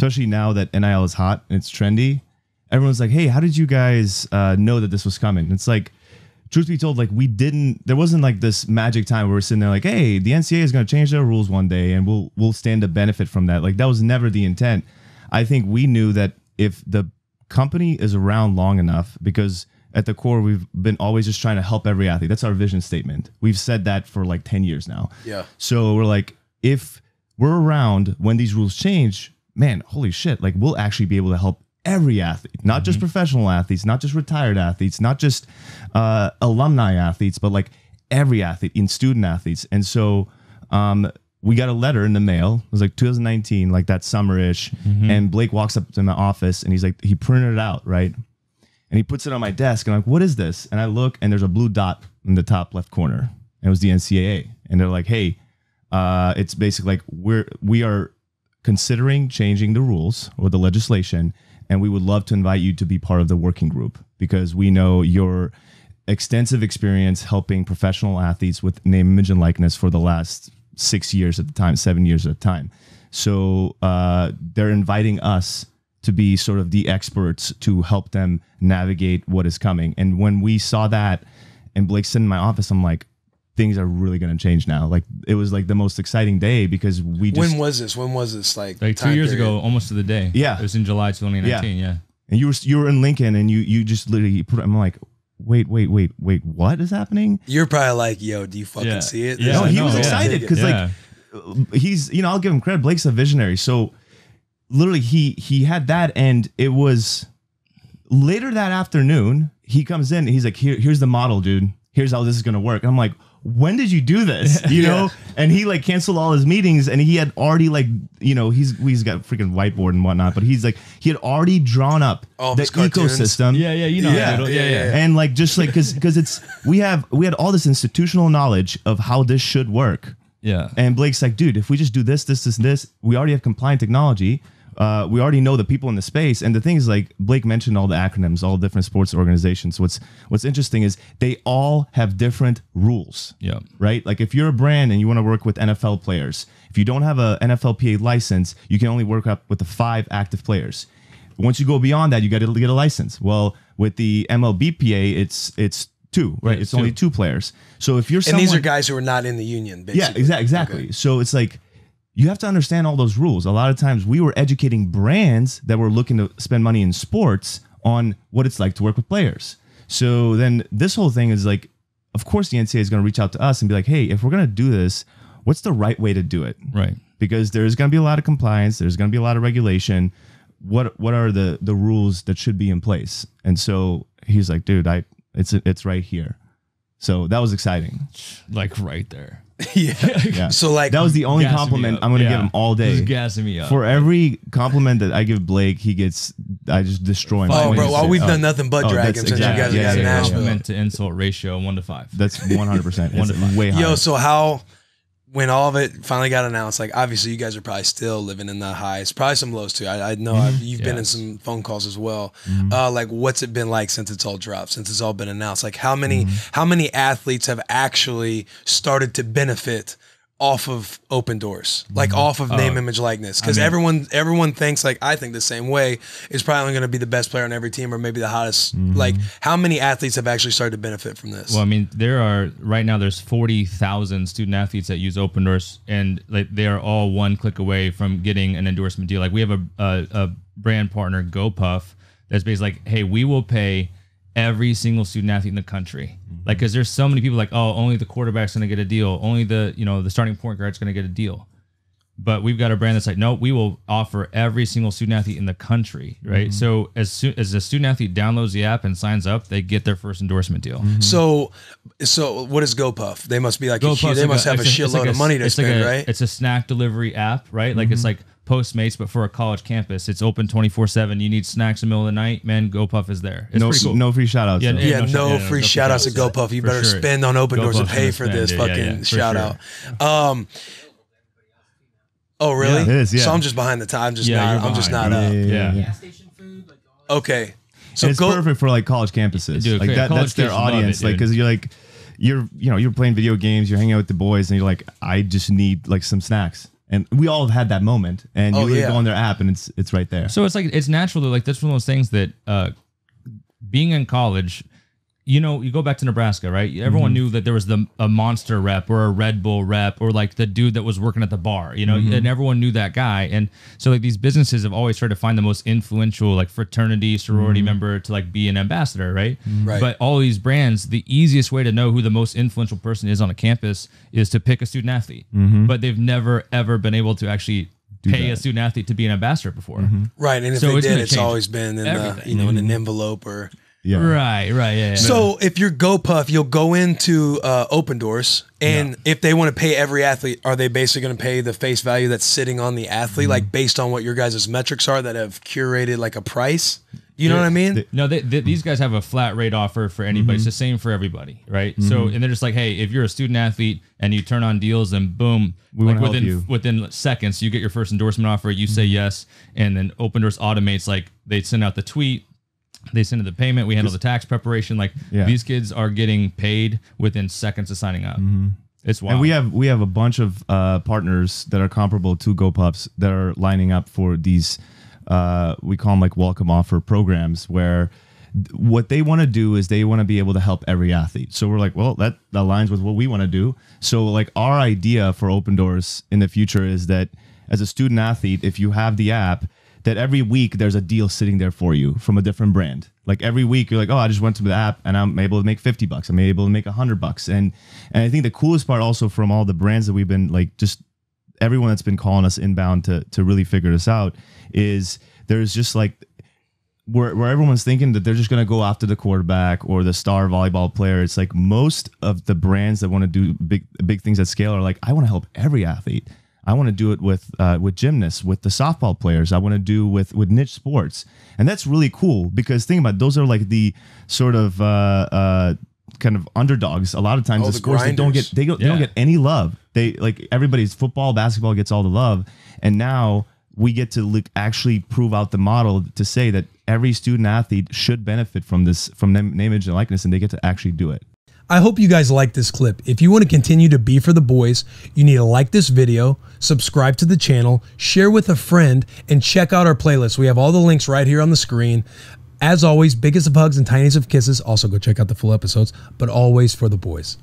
especially now that NIL is hot and it's trendy. Everyone's like, hey, how did you guys know that this was coming? It's like, truth be told, like there wasn't like this magic time where we're sitting there like, hey, the NCAA is going to change their rules one day and we'll stand to benefit from that. Like that was never the intent. I think we knew that if the company is around long enough, because at the core, we've been always just trying to help every athlete. That's our vision statement. We've said that for like 10 years now. Yeah. So we're like, if we're around when these rules change, man, holy shit, like we'll actually be able to help every athlete, not just professional athletes, not just retired athletes, not just alumni athletes, but like every athlete and student athletes. And so we got a letter in the mail. It was like 2019, like that summer-ish. And Blake walks up to my office and he's like, he printed it out, right? And he puts it on my desk and I'm like, what is this? And I look and there's a blue dot in the top left corner. And it was the NCAA. And they're like, hey, it's basically like we are considering changing the rules or the legislation. And we would love to invite you to be part of the working group because we know your extensive experience helping professional athletes with name, image, and likeness for the last 6 years at the time, 7 years at the time. So they're inviting us to be sort of the experts to help them navigate what is coming. And when we saw that and Blake's sitting in my office, I'm like, things are really going to change now. Like it was like the most exciting day because we just... When was this? Like 2 years ago, almost to the day. Yeah. It was in July 2019. Yeah. And you were in Lincoln and you just literally put, I'm like, wait, what is happening? You're probably like, yo, do you fucking see it? Yeah. No, he was excited because like he's, I'll give him credit. Blake's a visionary. So literally he had that, and it was later that afternoon, he comes in and he's like, here's the model, dude. Here's how this is going to work. And I'm like, when did you do this? You know? And he like canceled all his meetings and he had already like, you know, he's got a freaking whiteboard and whatnot, but he had already drawn up the ecosystem. Yeah. And like, just like, cause we had all this institutional knowledge of how this should work. Yeah. And Blake's like, dude, if we just do this, we already have compliant technology. We already know the people in the space. And the thing is, like Blake mentioned, all the acronyms, all different sports organizations. What's interesting is they all have different rules. Yeah. Right. Like if you're a brand and you want to work with NFL players, if you don't have a NFLPA license, you can only work up with the 5 active players. Once you go beyond that, you got to get a license. Well, with the MLBPA, it's 2, right? It's only 2 players. So if you're and these are guys who are not in the union, basically. Yeah, exactly. Okay. So it's like, you have to understand all those rules. A lot of times we were educating brands that were looking to spend money in sports on what it's like to work with players. So then this whole thing is like, of course the NCAA is going to reach out to us and be like, hey, if we're going to do this, what's the right way to do it? Right. Because there's going to be a lot of compliance. There's going to be a lot of regulation. What are the rules that should be in place? And so he's like, dude, it's right here. So that was exciting. Like right there. Yeah. So like that was the only compliment I'm going to give him all day. He's gassing me up. For every compliment that I give Blake, I just destroy him. Oh, bro, well, we've done nothing but drag him since you guys got in Nashville. Compliment to insult ratio 1 to 5. That's 100%. 1 to 5. Way higher. Yo, so when all of it finally got announced, like obviously you guys are probably still living in the highs, probably some lows too. I know you've been in some phone calls as well. Like what's it been like since it's all dropped, since it's all been announced? Like how many athletes have actually started to benefit off of Opendorse, like off of name, image, likeness? Because everyone thinks, like I think the same way, is probably going to be the best player on every team or maybe the hottest. Like how many athletes have actually started to benefit from this? Well, I mean, right now there's 40,000 student athletes that use Opendorse, and like they are all 1 click away from getting an endorsement deal. Like we have a brand partner, GoPuff, that's basically like, hey, we will pay every single student athlete in the country. Like, because there's so many people like, oh, only the quarterback's going to get a deal. Only the starting point guard's going to get a deal. But we've got a brand that's like, no, we will offer every single student athlete in the country, right? So as soon as a student athlete downloads the app and signs up, they get their first endorsement deal. So what is GoPuff? They must be like, they must have a shitload of money to spend, right? It's a snack delivery app, right? Like it's like Postmates, but for a college campus. It's open 24/7. You need snacks in the middle of the night, man, GoPuff is there. It's pretty cool. No free shout outs. No free shout outs to GoPuff. You better spend on Opendorse to pay for this fucking shout out. Oh really? Yeah, it is, yeah. So I'm just behind the time. I'm just not up. Yeah. Okay. So it's perfect for like college campuses. Dude, like that's their audience. Like because you're playing video games, you're hanging out with the boys, and you're like, I just need like some snacks. And we all have had that moment, and you really go on their app, and it's right there. So it's natural. Like that's one of those things that being in college, you go back to Nebraska, right? Everyone knew that there was a Monster rep or a Red Bull rep or like the dude that was working at the bar, and everyone knew that guy. And so like these businesses have always tried to find the most influential like fraternity, sorority member to like be an ambassador, right? Right. But all these brands, the easiest way to know who the most influential person is on a campus is to pick a student athlete. But they've never ever been able to actually pay a student athlete to be an ambassador before. Right. And if they did, it's always been in in an envelope or. Yeah. Right, yeah. So if you're GoPuff, you'll go into Opendorse, and if they want to pay every athlete, are they basically going to pay the face value that's sitting on the athlete, like based on what your guys' metrics are that have curated like a price? You know what I mean? No, these guys have a flat rate offer for anybody. It's the same for everybody, right? So, and they're just like, hey, if you're a student athlete and you turn on deals, and boom, like within seconds, you get your first endorsement offer. You say yes, and then Opendorse automates, like they send out the tweet. They send in the payment. We handle the tax preparation. Like these kids are getting paid within seconds of signing up. It's wild. And we have a bunch of partners that are comparable to GoPuffs that are lining up for these. We call them like welcome offer programs, where what they want to do is they want to be able to help every athlete. So we're like, well, that aligns with what we want to do. So like our idea for Opendorse in the future is that as a student athlete, if you have the app, that every week there's a deal sitting there for you from a different brand. Like every week you're like, oh, I just went to the app and I'm able to make $50. I'm able to make $100. And I think the coolest part also from all the brands that we've been like, just everyone that's been calling us inbound to really figure this out, is there's just like where everyone's thinking that they're just going to go after the quarterback or the star volleyball player. It's like most of the brands that want to do big things at scale are like, I want to help every athlete. I want to do it with gymnasts, with the softball players. I want to do with niche sports. And that's really cool, because think about it, those are like the sort of kind of underdogs. A lot of times the sports they don't get any love. They like everybody's football, basketball gets all the love. And now we get to actually prove out the model to say that every student athlete should benefit from this, from name, image, and likeness, and they get to actually do it. I hope you guys like this clip. If you want to continue to be for the boys, you need to like this video, subscribe to the channel, share with a friend, and check out our playlist. We have all the links right here on the screen. As always, biggest of hugs and tiniest of kisses. Also, go check out the full episodes, but always for the boys.